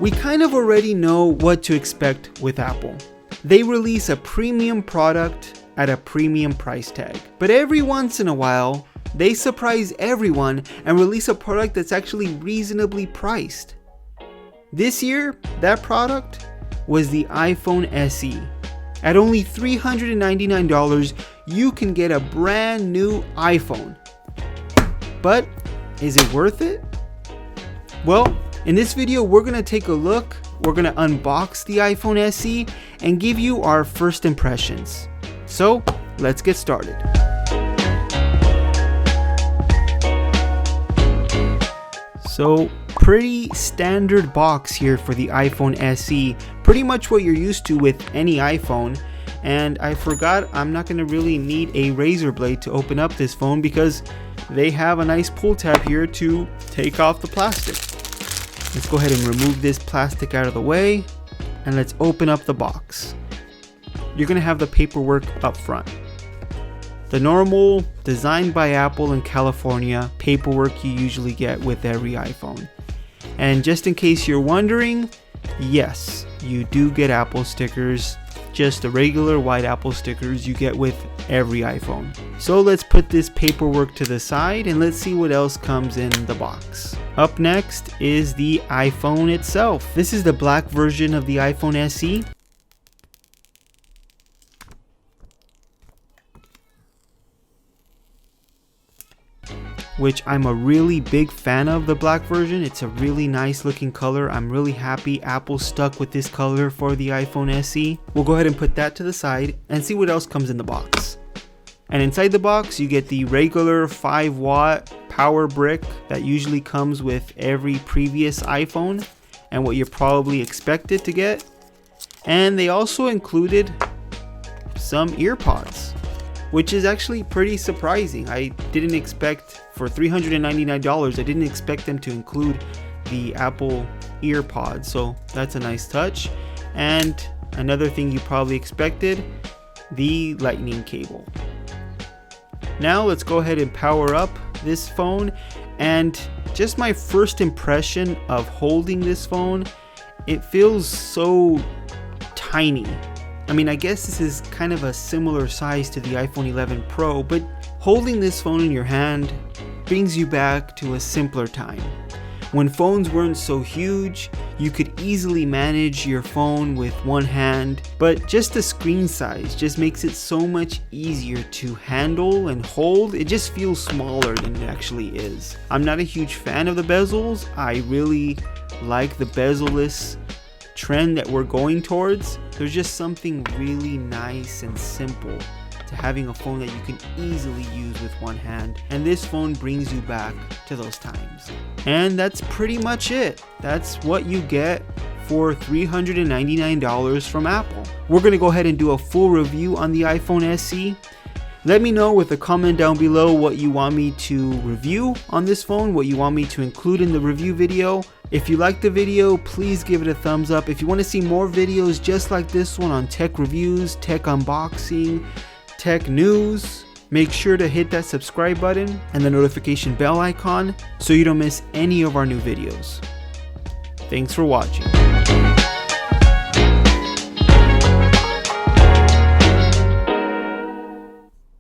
We kind of already know what to expect with Apple. They release a premium product at a premium price tag. But every once in a while, they surprise everyone and release a product that's actually reasonably priced. This year, that product was the iPhone SE. At only $399, you can get a brand new iPhone. But is it worth it? Well, in this video, we're gonna take a look, we're gonna unbox the iPhone SE and give you our first impressions. So, let's get started. So, pretty standard box here for the iPhone SE, pretty much what you're used to with any iPhone. And I forgot, I'm not going to really need a razor blade to open up this phone because they have a nice pull tab here to take off the plastic. Let's go ahead and remove this plastic out of the way and let's open up the box. You're going to have the paperwork up front. The normal, designed by Apple in California, paperwork you usually get with every iPhone. And just in case you're wondering, yes, you do get Apple stickers, just the regular white Apple stickers you get with every iPhone. So let's put this paperwork to the side and let's see what else comes in the box. Up next is the iPhone itself. This is the black version of the iPhone SE. Which I'm a really big fan of the black version. It's a really nice looking color. I'm really happy Apple stuck with this color for the iPhone SE. We'll go ahead and put that to the side and see what else comes in the box. And inside the box you get the regular 5-watt power brick that usually comes with every previous iPhone and what you're probably expected to get. And they also included some earpods, which is actually pretty surprising. I didn't expect, for $399, I didn't expect them to include the Apple earpods, so that's a nice touch. And another thing you probably expected, the lightning cable. Now let's go ahead and power up this phone, and just my first impression of holding this phone, it feels so tiny. I mean, I guess this is kind of a similar size to the iPhone 11 Pro, but holding this phone in your hand brings you back to a simpler time. When phones weren't so huge, you could easily manage your phone with one hand, but just the screen size just makes it so much easier to handle and hold. It just feels smaller than it actually is. I'm not a huge fan of the bezels. I really like the bezel-less trend that we're going towards. There's just something really nice and simple to having a phone that you can easily use with one hand, and this phone brings you back to those times. And that's pretty much it. That's what you get for $399 from Apple. We're gonna go ahead and do a full review on the iPhone SE. Let me know with a comment down below what you want me to review on this phone, what you want me to include in the review video. If you liked the video, please give it a thumbs up. If you want to see more videos just like this one on tech reviews, tech unboxing, tech news, make sure to hit that subscribe button and the notification bell icon so you don't miss any of our new videos. Thanks for watching.